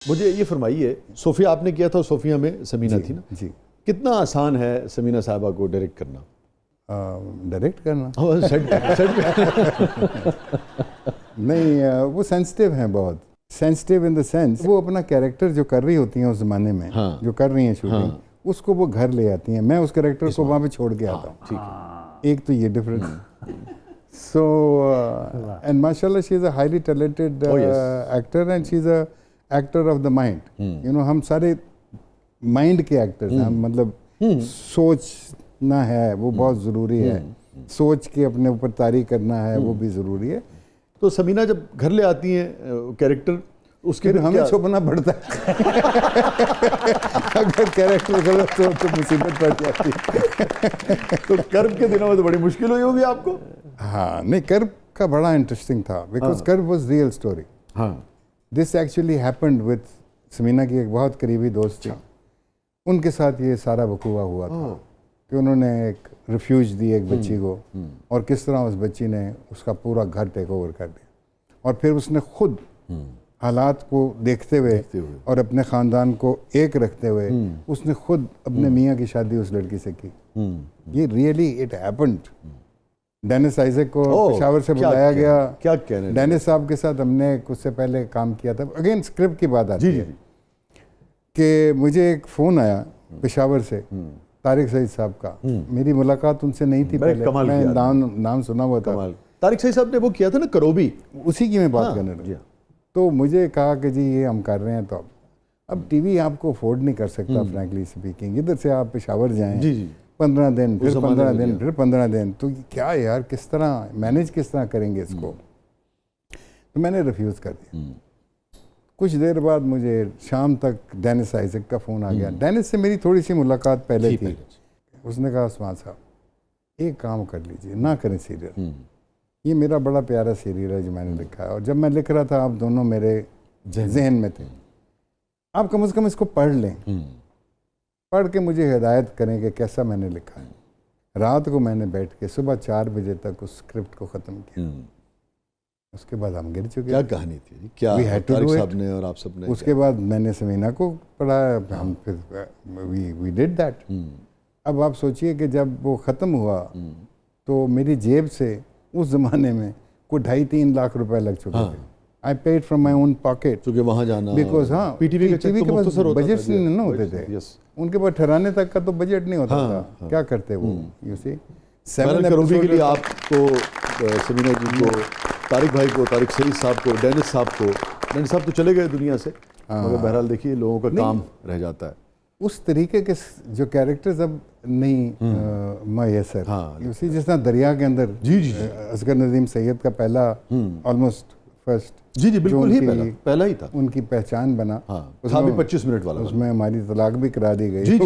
मुझे ये फरमाइए, सोफिया आपने किया था, सोफिया में समीना थी ना जी। कितना आसान है समीना साहबा को डायरेक्ट करना? डायरेक्ट करना नहीं, वो सेंसिटिव हैं, बहुत सेंसिटिव इन द सेंस वो अपना कैरेक्टर जो कर रही होती हैं उस ज़माने में, हाँ, जो कर रही हैं शूटिंग, हाँ, उसको वो घर ले आती हैं। मैं उस कैरेक्टर को वहाँ पे छोड़ के आता हूँ। ठीक है। एक तो ये डिफरेंस। सो एंड माशाल्लाह she is a highly talented actor and she is a actor of the mind. You know, हम सारे माइंड के एक्टर्स हैं, मतलब सोचना है वो बहुत ज़रूरी है, सोच के अपने ऊपर तारी करना है वो भी ज़रूरी है। तो समीना जब घर ले आती हैं कैरेक्टर, उसके फिर हमें छुपना पड़ता है अगर कैरेक्टर गलत हो तो मुसीबत पड़ जाती है। तो कर्ब के दिनों में तो बड़ी मुश्किल हुई होगी आपको? हाँ, नहीं, कर्ब का बड़ा इंटरेस्टिंग था because curb was real story. हाँ, this actually happened with Samina की एक बहुत करीबी दोस्त थी, उनके साथ ये सारा वकूआ हुआ था कि उन्होंने एक रिफ्यूज दी एक बच्ची को, और किस तरह उस बच्ची ने उसका पूरा घर टेक ओवर कर दिया, और फिर उसने खुद हालात को देखते हुए और अपने ख़ानदान को एक रखते हुए उसने खुद अपने मियाँ की शादी उस लड़की से की। ये really it happened. Dennis Isaac को पेशावर से बुलाया गया। क्या कह रहे हैं? डेनिस साहब के साथ हमने उससे पहले काम किया था। अगेन स्क्रिप्ट की बात आती है कि मुझे एक फ़ोन आया पेशावर से, तारिक सईद साहब का। मेरी मुलाकात उनसे नहीं थी पहले, मैं नाम सुना हुआ था। तारिक सईद साहब ने वो किया था ना करोबी, उसी की मैं बात करने लगा। तो मुझे कहा कि जी ये हम कर रहे हैं, तो अब टीवी आपको अफोर्ड नहीं कर सकता फ्रैंकली स्पीकिंग। इधर से आप पेशावर जाएं 15 दिन, फिर 15 दिन, फिर 15 दिन, तो क्या यार, किस तरह मैनेज, किस तरह करेंगे इसको? तो मैंने रिफ्यूज़ कर दिया। कुछ देर बाद मुझे शाम तक डेनिस आइजक का फ़ोन आ गया। डेनिस से मेरी थोड़ी सी मुलाकात पहले थी। उसने कहा, उस्मान साहब एक काम कर लीजिए, ना करें सीरियल, ये मेरा बड़ा प्यारा सीरियल है जो मैंने लिखा है, और जब मैं लिख रहा था आप दोनों मेरे जहन में थे, आप कम से कम इसको पढ़ लें, पढ़ के मुझे हिदायत करें कि कैसा मैंने लिखा है। रात को मैंने बैठ के सुबह 4 बजे तक उस स्क्रिप्ट को ख़त्म किया। उसके बाद हम गिर चुके। क्या कहानी थी? क्या तारिक साहब ने और आप सब ने? उसके बाद मैंने समीना को पढ़ा, हम फिर वी डिड दैट। अब आप सोचिए कि जब वो ख़त्म हुआ तो मेरी जेब से उस ज़माने में कोई 2.5-3 लाख रुपए लग चुके थे। I paid from my own pocket, क्योंकि वहाँ जाना, बिकॉज पीटीवी के पास बजट नहीं ना होते थे, उनके पास ठहराने तक का तो बजट नहीं होता था। क्या करते वो, यू सी 7 एपिसोड के लिए आपको, समीना जी को, तारिक भाई को, तारिक सईद साहब को, डेनिस साहब तो चले गए दुनिया से, मगर बहरहाल देखिए लोगों का काम रह जाता है। उस तरीके के जो कैरेक्टर्स अब नहीं मैसर, उसी जिस तरह दरिया के अंदर असगर नदीम सैयद का पहला ऑलमोस्ट फर्स्ट, जी बिल्कुल ही पहला ही था, उनकी पहचान बना। उसमें भी 25 मिनट वाला, उसमें हमारी तलाक भी करा दी गई। जी।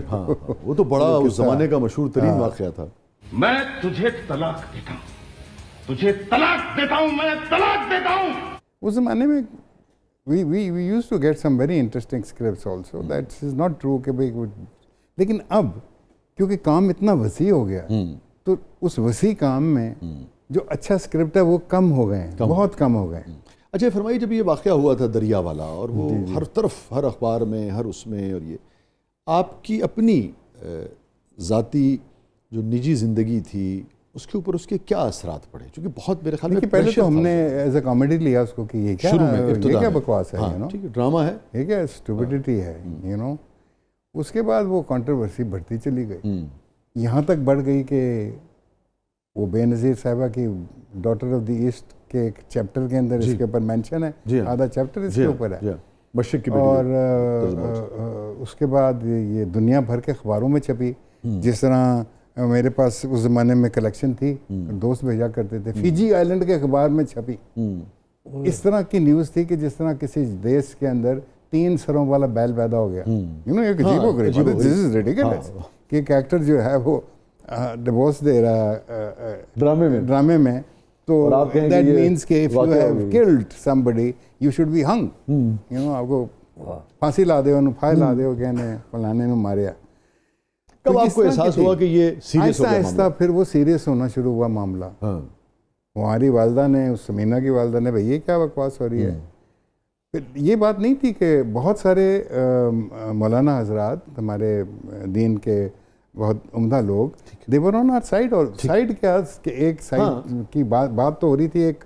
हाँ, वो तो बड़ा उस जमाने का मशहूर तरीन वाक़या था। मैं तुझे तलाक देता हूँ, तुझे तलाक देता हूँ, मैं तलाक देता हूँ। उस जमाने में we used to get some very interesting scripts also. That is not true कि भाई, लेकिन अब क्योंकि काम इतना वसी हो गया, तो उस वसी काम में जो अच्छा स्क्रिप्ट है वो कम हो गए हैं, बहुत कम हो गए। अच्छा फरमाइए, जब ये वाक़या हुआ था दरिया वाला, और वो हर तरफ, हर अखबार में, हर उसमें, और ये आपकी अपनी ज़ाती जो निजी ज़िंदगी थी उसके ऊपर उसके क्या असरात पड़े? क्योंकि बहुत मेरे ख्याल में पहले तो हमने एज ए कॉमेडी लिया उसको कि ये क्या, शुरू में ये क्या बकवास है, यू नो, ठीक है, ड्रामा है, ये क्या स्टूपिडिटी है, यू नो। उसके बाद वो कंट्रोवर्सी बढ़ती चली गई, यहाँ तक बढ़ गई कि वो बेनज़ीर साहिबा की डॉटर ऑफ द ईस्ट के एक चैप्टर के अंदर इसके ऊपर मेंशन है, आधा चैप्टर इसके ऊपर है, और उसके बाद ये दुनिया भर के अखबारों में छपी। जिस तरह मेरे पास उस ज़माने में कलेक्शन थी, दोस्त भेजा करते थे, फिजी आइलैंड के अखबार में छपी। इस तरह की न्यूज़ थी कि जिस तरह किसी देश के अंदर 3 सरों वाला बैल पैदा हो गया, यू नो, एक दिस इज रिडिकुलस कि एक एक्टर जो है वो डिवोर्स दे रहा है ड्रामे में, तो दैट मीन्स कि if you have killed somebody you should be hung, you know, आपको फांसी ला दे, फांसी ला दे, कहने फलाने ने मारिया। कब आपको एहसास हुआ कि ये सीरियस हो गया? आहिस्ता फिर वो सीरियस होना शुरू हुआ मामला। हमारी वालदा ने, उस समीना की वालदा ने, भाई ये क्या बकवास हो रही है, फिर ये बात नहीं थी कि बहुत सारे मौलाना हजरात हमारे दीन के बहुत उम्दा लोग दे वर ऑन आवर साइड, और साइड क्या कि एक साइड की बात तो हो रही थी, एक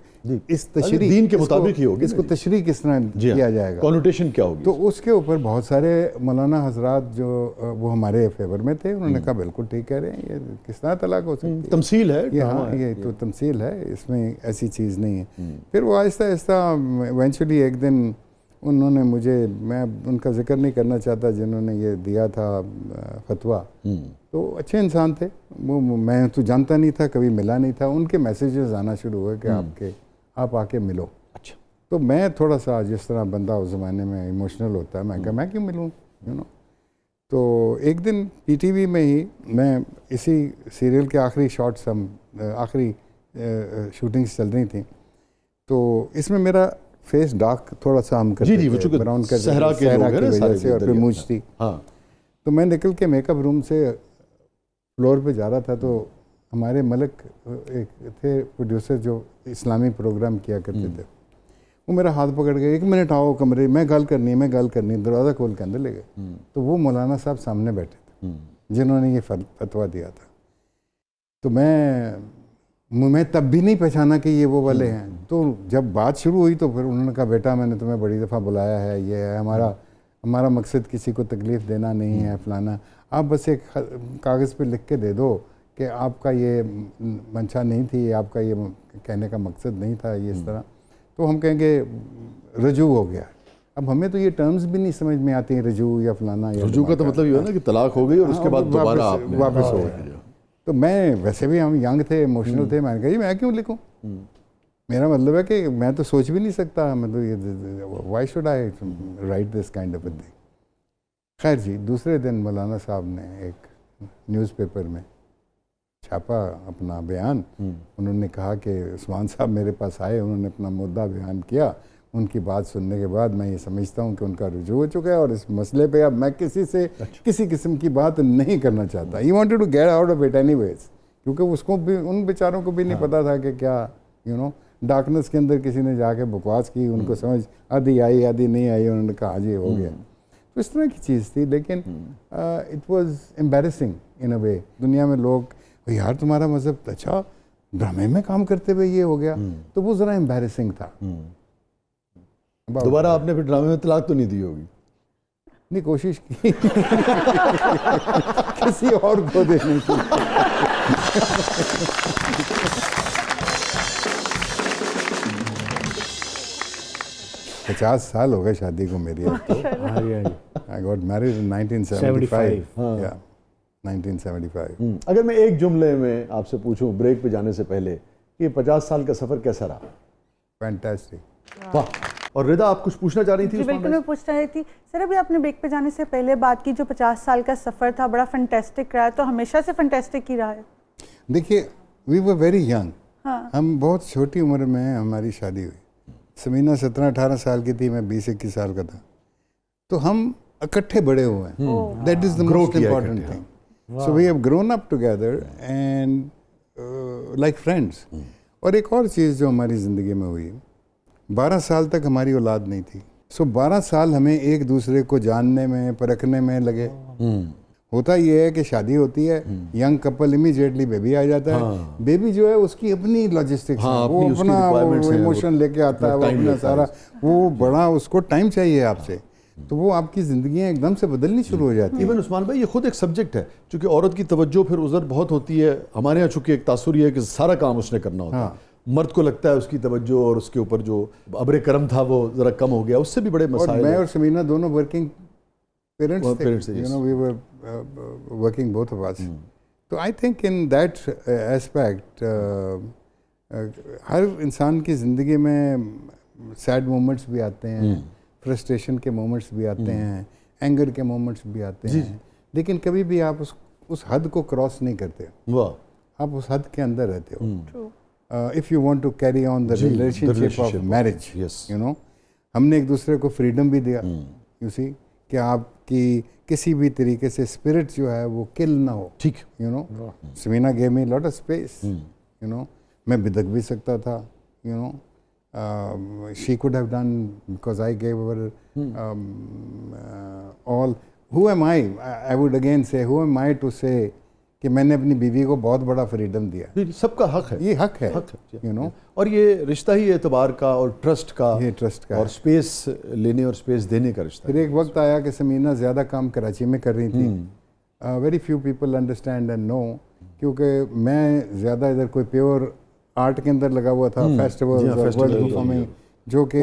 इस तशरीह दीन के मुताबिक ही होगी, इसको तशरीह किस तरह किया जाएगा, कॉनोटेशन क्या होगी, तो उसके ऊपर बहुत सारे मौलाना हजरात जो वो हमारे फेवर में थे, उन्होंने कहा बिल्कुल ठीक कह रहे हैं, ये किस तरह तलाक हो सकती है, तमसील है, ये तो तमसील है, इसमें ऐसी चीज़ नहीं है। फिर वो आहिस्ता आहिस्ता इवेंचुअली एक दिन उन्होंने मुझे, मैं उनका जिक्र नहीं करना चाहता, जिन्होंने ये दिया था फतवा, तो अच्छे इंसान थे वो, मैं तो जानता नहीं था, कभी मिला नहीं था, उनके मैसेजेस आना शुरू हुए कि आप आके मिलो। अच्छा, तो मैं थोड़ा सा, जिस तरह बंदा उस ज़माने में इमोशनल होता है, मैं कहा मैं क्यों मिलूँ, यू नो। तो एक दिन पीटीवी में ही मैं इसी सीरियल के आखिरी शॉट्स, हम आखिरी शूटिंग्स चल रही थी, तो इसमें मेरा फेस डार्क थोड़ा सा हम करते थे, ब्राउन कर सहरा की वजह से, और फिर मूंछ थी। हाँ, तो मैं निकल के मेकअप रूम से फ्लोर पे जा रहा था, तो हमारे मलक एक थे प्रोड्यूसर जो इस्लामी प्रोग्राम किया करते थे, वो मेरा हाथ पकड़ के 1 मिनट आओ कमरे में, गल करनी है, दरवाज़ा खोल के अंदर ले गए। तो वो मौलाना साहब सामने बैठे थे जिन्होंने ये फतवा दिया था। तो मैं तब भी नहीं पहचाना कि ये वो वाले हैं। तो जब बात शुरू हुई तो फिर उन्होंने कहा बेटा मैंने तुम्हें बड़ी दफ़ा बुलाया है, ये है हमारा मकसद किसी को तकलीफ़ देना नहीं है फलाना, आप बस एक कागज़ पे लिख के दे दो कि आपका ये मंशा नहीं थी, आपका ये कहने का मकसद नहीं था ये इस तरह, तो हम कहेंगे रजू हो गया। अब हमें तो ये टर्म्स भी नहीं समझ में आती हैं, रजू या फलाना। रजू का तो मतलब ये है ना कि तलाक हो गई और उसके बाद दोबारा वापस हो गया। तो मैं वैसे भी, हम यंग थे, इमोशनल थे, मैंने कहा जी मैं क्यों लिखूं, मेरा मतलब है कि मैं तो सोच भी नहीं सकता, मतलब ये why should I right this kind of a thing. खैर जी, दूसरे दिन मौलाना साहब ने एक न्यूज़पेपर में छापा अपना बयान। उन्होंने कहा कि उस्मान साहब मेरे पास आए, उन्होंने अपना मुद्दा बयान किया। उनकी बात सुनने के बाद मैं ये समझता हूँ कि उनका रुजू हो चुका है और इस मसले पे अब मैं किसी से किसी किस्म की बात नहीं करना चाहता। He wanted to get out of it anyways, क्योंकि उसको भी, उन बेचारों को भी नहीं पता था कि क्या यू नो डार्कनेस के अंदर किसी ने जाके बकवास की, उनको समझ आधी आई आधी नहीं आई, उन्होंने कहा आज ये हो गया। तो इस तरह की चीज़ थी, लेकिन इट वाज एम्बैरेसिंग इन अ वे। दुनिया में लोग यार तुम्हारा मज़हब, अच्छा ड्रामे में काम करते हुए ये हो गया, तो वो ज़रा एम्बैरेसिंग था। दोबारा आपने फिर ड्रामे में तलाक तो नहीं दी होगी? नहीं, कोशिश की किसी और को देने की। 50 साल हो गए शादी को मेरी अब तो। I got married in 1975। या 1975। अगर मैं एक जुमले में आपसे पूछूं ब्रेक पे जाने से पहले कि 50 साल का सफ़र कैसा रहा? फैंटास्टिक। वाह। और रिदा, आप कुछ पूछना चाह रही थी? जी बिल्कुल, मैं पूछना रही थी सर, अभी आपने ब्रेक पे जाने से पहले बात की, जो 50 साल का सफ़र था बड़ा फैंटास्टिक रहा, तो हमेशा से फैंटास्टिक ही रहा है? देखिए, वी वर वेरी यंग। हाँ। हम बहुत छोटी उम्र में हमारी शादी हुई। समीना 17-18 साल की थी, मैं 20-21 साल का था। तो हम इकट्ठे बड़े हुए हैं। That is the most important thing. So we have grown up together and like friends. और एक और चीज़ जो हमारी ज़िंदगी में हुई, 12 साल तक हमारी औलाद नहीं थी। सो 12 साल हमें एक दूसरे को जानने में, परखने में लगे। होता ये है कि शादी होती है, यंग कपल इमीडिएटली बेबी आ जाता है। बेबी जो है उसकी अपनी लॉजिस्टिक्स है, वो अपना इमोशन लेके आता है, वो अपना सारा, वो बड़ा, उसको टाइम चाहिए आपसे, तो वो आपकी ज़िंदगियाँ एकदम से बदलनी शुरू हो जाती है। इवन उस्मान भाई, ये खुद एक सब्जेक्ट है, चूँकि औरत की तवज्जो फिर उधर बहुत होती है। हमारे यहाँ चूँकि एक तासुर है कि सारा काम उसने करना होता है। मर्द को लगता है उसकी तवज्जो और उसके ऊपर जो अब्रे करम था वो ज़रा कम हो गया, उससे भी बड़े मसाइल। मैं और समीना दोनों वर्किंग पेरेंट्स थे, you know, we were working both of us. तो I think in that aspect हर इंसान की ज़िंदगी में सैड मोमेंट्स भी आते हैं, फ्रस्ट्रेशन के मोमेंट्स भी आते हैं, एंगर के मोमेंट्स भी आते हैं, लेकिन कभी भी आप उस हद को क्रॉस नहीं करते। वाह। आप उस हद के अंदर रहते हो। If you want to carry on the relationship of marriage, you know, हमने एक दूसरे को फ्रीडम भी दिया, you see, कि आपकी किसी भी तरीके से स्पिरिट जो है वो किल ना हो, ठीक, you know. Samina gave me lot of space, you know. मैं बिदक भी सकता था, you know. she could have done because I gave her all. Who am I? I would again say, who am I to say कि मैंने अपनी बीवी को बहुत बड़ा फ्रीडम दिया. नहीं, सबका हक है, ये हक है, you know. और ये रिश्ता ही एतबार का और ट्रस्ट का, ये ट्रस्ट का और स्पेस लेने और स्पेस देने का रिश्ता. फिर एक वक्त आया कि समीना ज़्यादा काम कराची में कर रही थी. Very few people understand and know, क्योंकि मैं ज़्यादा इधर कोई प्योर आर्ट के अंदर लगा हुआ था, फेस्टिवल, वर्ल्ड परफॉर्मिंग, जो कि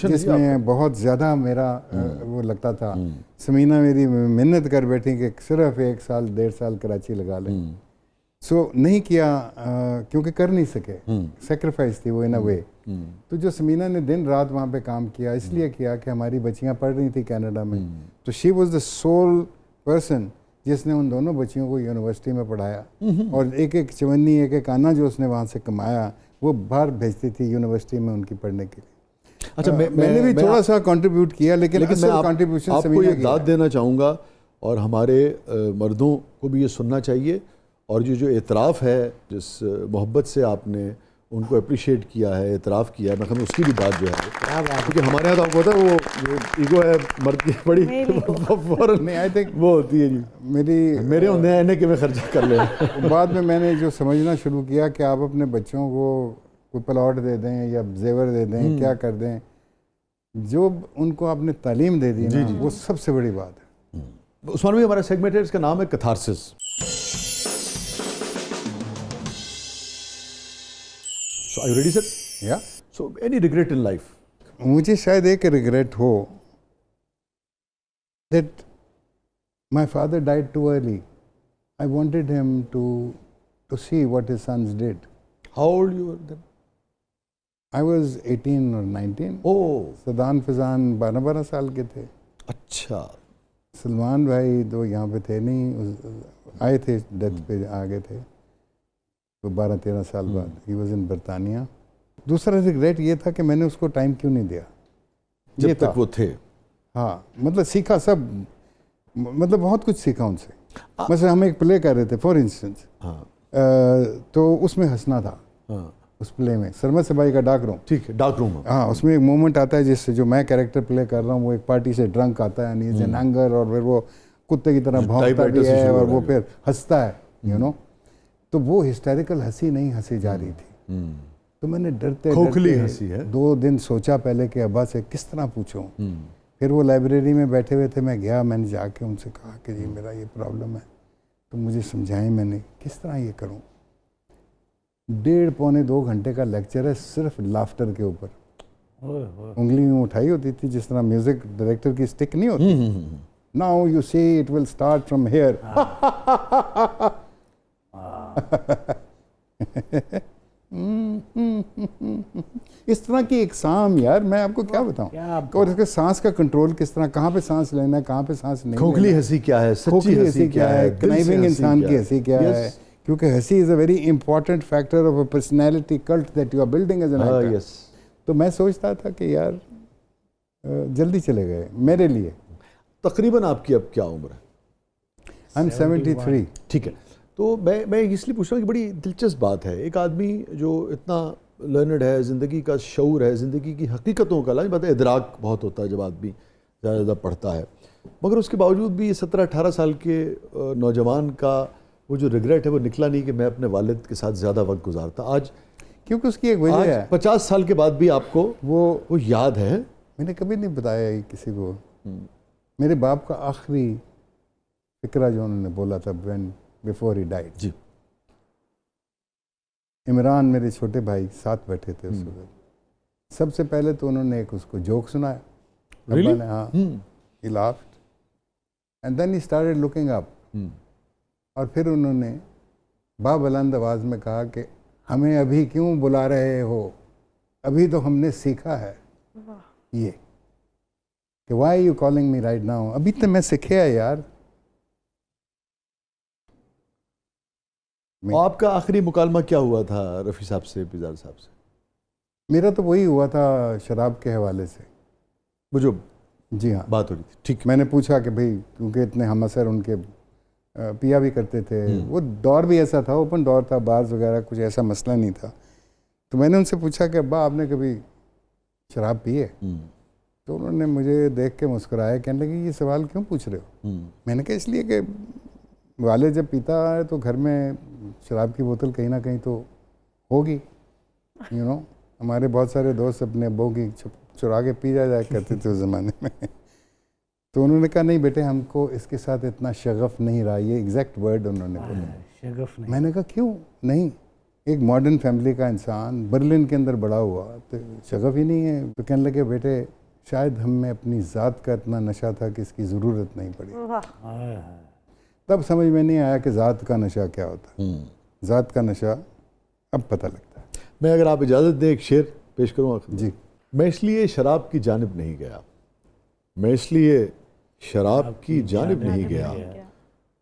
जिसमें बहुत ज़्यादा मेरा वो लगता था. समीना मेरी मेहनत कर बैठी कि सिर्फ 1 साल 1.5 साल कराची लगा लें. सो नहीं किया क्योंकि कर नहीं सके, सेक्रीफाइस थी वो इन अ वे. तो जो समीना ने दिन रात वहाँ पे काम किया, इसलिए किया कि हमारी बच्चियाँ पढ़ रही थी कनाडा में. तो she was the sole person जिसने उन दोनों बच्चियों को यूनिवर्सिटी में पढ़ाया, और एक एक चवन्नी, एक एक आना जो उसने वहाँ से कमाया वो बाहर भेजती थी यूनिवर्सिटी में उनकी पढ़ने के लिए. अच्छा, मैंने भी थोड़ा सा कंट्रीब्यूट किया, लेकिन मैं कंट्रीब्यूशन आपको ये दाद देना चाहूँगा, और हमारे मर्दों को भी ये सुनना चाहिए. और जो एतराफ़ है, जिस मोहब्बत से आपने उनको अप्रिशिएट किया है, एतराफ़ किया है, मैं कहूँ उसकी भी बात जो है, क्योंकि हमारे यहाँ तो आपको पता है वो जो ईगो है मर्द की बड़ी फौरन नहीं, आई थिंक वो होती है जी, मेरे होंगे इन्हें कि मैं खर्चा कर ले. बाद में मैंने जो समझना शुरू किया कि आप अपने बच्चों को कोई प्लॉट दे दें या जेवर दे दें, क्या कर दें, जो उनको आपने तालीम दे दी ना, वो सबसे बड़ी बात है. उस्मान भाई, हमारा सेगमेंट है, इसका नाम है catharsis. So are you ready, sir? या So any regret in life? मुझे शायद एक रिग्रेट हो that my father died too early. I wanted him to see what his sons did. How old you were then? I was 18 or 19. Oh, सदान Fizaan 12 साल के थे. अच्छा. सलमान भाई तो यहाँ पे थे नहीं, आए थे, डेथ पे आ गए थे तो 12-13 साल बाद. ही वॉज इन बरतानिया. दूसरा रिग्रेट ये था कि मैंने उसको टाइम क्यों नहीं दिया. जब तक वो थे. हाँ, मतलब सीखा सब, मतलब बहुत कुछ सीखा उनसे. मतलब हम एक प्ले कर रहे थे फॉर इंस्टेंस, तो उसमें हंसना था. उस प्ले में सरमद सबाई का डार्क रूम, ठीक है, डार्क रूम. हाँ, उसमें एक मोमेंट आता है जिससे जो मैं कैरेक्टर प्ले कर रहा हूँ, वो एक पार्टी से ड्रंक आता है, एंड एन एंगर, और फिर वो कुत्ते की तरह भौंकता भी है और वो फिर हंसता है, यू नो. तो वो हिस्टेरिकल हंसी नहीं हंसी जा रही थी. तो मैंने डरते खोखली हंसी है. 2 दिन सोचा पहले कि अब्बा से किस तरह पूछूं. फिर वो लाइब्रेरी में बैठे हुए थे, मैं गया, मैंने जाके उनसे कहा कि जी मेरा ये प्रॉब्लम है, तो मुझे समझाएं. मैंने किस तरह ये करूं. 1.5-2 घंटे का लेक्चर है सिर्फ लाफ्टर के ऊपर. उंगली में उठाई होती थी जिस तरह म्यूजिक डायरेक्टर की स्टिक नहीं होती. Now you see it will start from here. इस तरह की एक शाम यार, मैं आपको क्या बताऊं. और इसके सांस का कंट्रोल किस तरह, कहाँ पे सांस लेना है, कहाँ पे सांस नहीं. खोखली हंसी क्या है, सच्ची हंसी क्या है, कनाइविंग इंसान की हंसी क्या है. क्योंकि हंसी is a very important factor of a personality cult that you are building as an actor. तो मैं सोचता था कि यार जल्दी चले गए मेरे लिए. तकरीबन आपकी अब क्या उम्र है? I am 73. ठीक है. तो मैं इसलिए पूछ रहा हूँ कि बड़ी दिलचस्प बात है, एक आदमी जो इतना लर्नड है, ज़िंदगी का शऊर है, ज़िंदगी की हकीकतों का पता है, इदराक बहुत होता है जब आदमी ज़्यादा पढ़ता है, मगर उसके बावजूद भी 17-18 साल के नौजवान का वो जो रिग्रेट है वो निकला नहीं कि मैं अपने वालिद के साथ ज़्यादा वक्त गुजारता. आज क्योंकि उसकी एक वजह है, 50 साल के बाद भी आपको वो याद है. मैंने कभी नहीं बताया ये किसी को. मेरे बाप का आखिरी फिक्रा जो उन्होंने बोला था व्हेन बिफोर ही डाइड. जी. इमरान मेरे छोटे भाई साथ बैठे थे उस वक्त. सबसे पहले तो उन्होंने एक उसको जोक सुनाया. Really? हाँ. He laughed and then he started looking up. और फिर उन्होंने बाबुलंद आवाज में कहा कि हमें अभी क्यों बुला रहे हो, अभी तो हमने सीखा है. ये कि why are you calling me right now, अभी तो मैं सीखे है यार. आपका आखिरी मुकालमा क्या हुआ था रफ़ी साहब से, पिज़ार साहब से? मेरा तो वही हुआ था शराब के हवाले से. वो जो जी हाँ बात हो रही थी. ठीक. मैंने पूछा कि भाई, क्योंकि इतने हम असर उनके पिया भी करते थे, वो दौर भी ऐसा था, ओपन दौर था, बार्स वगैरह कुछ ऐसा मसला नहीं था. तो मैंने उनसे पूछा कि अब्बा आपने कभी शराब पिए? तो उन्होंने मुझे देख के मुस्कुराया, कहने लगे ये सवाल क्यों पूछ रहे हो? मैंने कहा इसलिए कि वाले जब पीता है तो घर में शराब की बोतल कहीं ना कहीं तो होगी, यू नो। हमारे बहुत सारे दोस्त अपने अब्बों की चुरा के पी जाया करते थे उस ज़माने में। तो उन्होंने कहा नहीं बेटे, हमको इसके साथ इतना शगफ नहीं रहा, ये एग्जैक्ट वर्ड उन्होंने बोला, शगफ नहीं। मैंने कहा क्यों नहीं, एक मॉडर्न फैमिली का इंसान बर्लिन के अंदर बड़ा हुआ तो शगफ ही नहीं है। तो कहने लगे बेटे शायद हम में अपनी ज़ात का इतना नशा था कि इसकी ज़रूरत नहीं पड़ी। हाय। तब समझ में नहीं आया कि ज़ात का नशा क्या होता है। ज़ात का नशा अब पता लगता है। मैं अगर आप इजाज़त दें एक शेर पेश करूँ जी। मैं इसलिए शराब की जानिब नहीं गया, मैं इसलिए शराब की जानिब नहीं गया,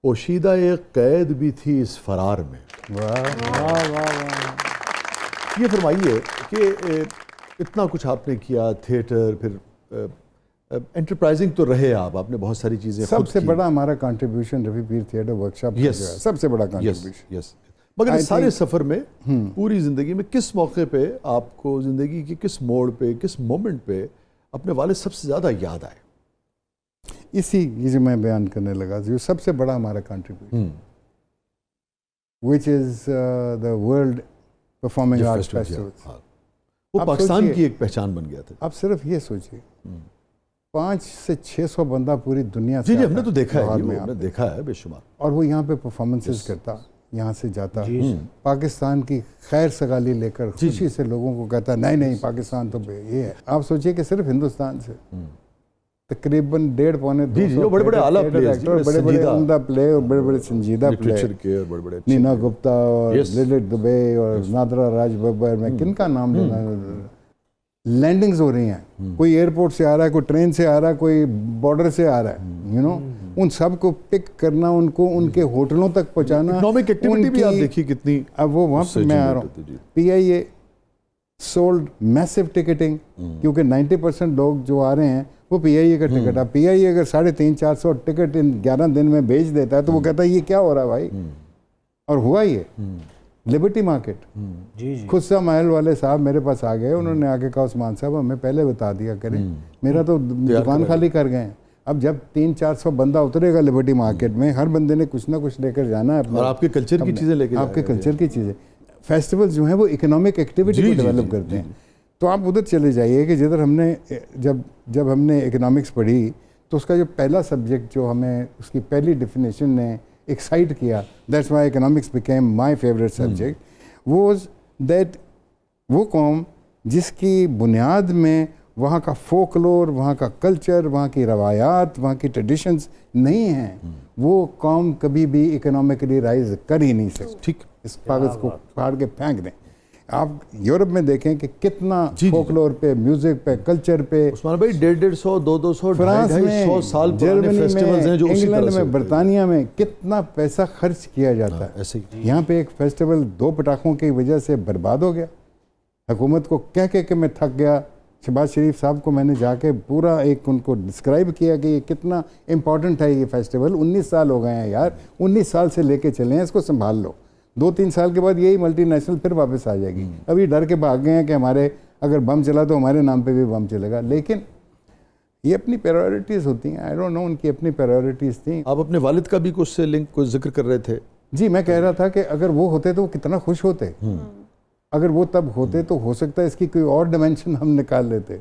पोशीदा एक कैद भी थी इस फरार में। ये फरमाइए कि इतना कुछ आपने किया, थिएटर, फिर एंटरप्राइजिंग तो रहे आप, आपने बहुत सारी चीज़ें सबसे बड़ा हमारा कंट्रीब्यूशन रवि पीर थिएटर वर्कशॉप का जो है, सबसे बड़ा कंट्रीब्यूशन। यस। मगर इस सारे सफ़र में पूरी ज़िंदगी में किस मौके पे आपको ज़िंदगी के किस मोड़ पे, किस मोमेंट पे अपने वालिद सबसे ज़्यादा याद आए? इसी ये जो मैं बयान करने लगा, जो सबसे बड़ा हमारा contribution which is the world performing arts festival, वो पाकिस्तान की एक पहचान बन गया था। आप सिर्फ ये सोचिए 500 से 600 बंदा पूरी दुनिया जी से जी, हमने तो देखा है, में हमने देखा है बेशुमार। और वो यहाँ पे परफॉर्मेंसेस करता, यहाँ से जाता, पाकिस्तान की खैर सगाली लेकर खुशी से लोगों को कहता नहीं नहीं पाकिस्तान तो ये है। आप सोचिए कि सिर्फ हिंदुस्तान से तकरीबन 1.5-2 बड़े बड़े आला प्लेयर्स, बड़े बड़े उम्दा प्ले और बड़े बड़े संजीदा प्ले, बड़े बड़े नीना गुप्ता और लिलित दुबे और नादरा राज बब्बर, मैं किनका नाम लेना। लैंडिंग्स हो रही हैं, कोई एयरपोर्ट से आ रहा है, कोई ट्रेन से आ रहा है, कोई बॉर्डर से आ रहा है, यू नो, उन सब को पिक करना, उनको उनके होटलों तक पहुंचाना। इकोनॉमिक एक्टिविटी भी आप देखिए कितनी। अब वो वहाँ पे मैं आ रहा हूँ, PIA सोल्ड मैसिव टिकटिंग, क्योंकि 90% लोग जो आ रहे हैं वो PIA का टिकट। अब PIA अगर 350-400 टिकट इन 11 दिन में बेच देता है तो वो कहता है ये क्या हो रहा है भाई। और हुआ ये लिबर्टी मार्केट। जी जी। खुद सा महल वाले साहब मेरे पास आ गए, उन्होंने आके कहा उस्मान साहब हमें पहले बता दिया करें, मेरा तो दुकान खाली कर गए। अब जब 300-400 बंदा उतरेगा लिबर्टी मार्केट में, हर बंदे ने कुछ ना कुछ लेकर जाना है, और आपके कल्चर की चीज़ें लेकर, आपके कल्चर की चीज़ें। फेस्टिवल्स जो हैं वो इकोनॉमिक एक्टिविटी को डेवलप करते हैं। तो आप उधर चले जाइए कि जिधर हमने जब हमने इकोनॉमिक्स पढ़ी तो उसका जो पहला सब्जेक्ट जो हमें उसकी पहली डेफिनेशन ने एक्साइट किया, that's why economics became my favourite subject, was that वो कौम जिसकी बुनियाद में वहाँ का फोकलोर, वहाँ का कल्चर, वहाँ की रवायात, वहाँ की ट्रेडिशंस नहीं हैं, वो कौम कभी भी इकोनॉमिकली राइज कर ही नहीं सकती। ठीक, इस कागज़ को फाड़ के फेंक दें। आप यूरोप में देखें कि कितना फोकलोर पे, म्यूजिक पे, कल्चर पे, उस्मान भाई 150, 200, फ्रांस में, 250 साल जर्मनी फेस्टिवल्स हैं जो में, उसी तरह इंग्लैंड से में, बरतानिया में कितना पैसा खर्च किया जाता है। ऐसे यहाँ पे एक फेस्टिवल 2 पटाखों की वजह से बर्बाद हो गया। हुकूमत को कह के मैं थक गया। शहबाज शरीफ साहब को मैंने जाके पूरा एक उनको डिस्क्राइब किया कि ये कितना इम्पॉर्टेंट है ये फेस्टिवल। 19 साल हो गए हैं यार, 19 साल से लेके चले हैं, इसको संभाल लो। 2-3 साल के बाद यही मल्टीनेशनल फिर वापस आ जाएगी। अभी डर के भाग गए हैं कि हमारे अगर बम चला तो हमारे नाम पे भी बम चलेगा। लेकिन ये अपनी प्रायोरिटीज़ होती हैं। आई डोंट नो, उनकी अपनी प्रायोरिटीज़ थी। आप अपने वालिद का भी कुछ से लिंक, कुछ जिक्र कर रहे थे। जी, मैं कह रहा था कि अगर वो होते तो वो कितना खुश होते। अगर वो तब होते तो हो सकता है इसकी कोई और डिमेंशन हम निकाल लेते।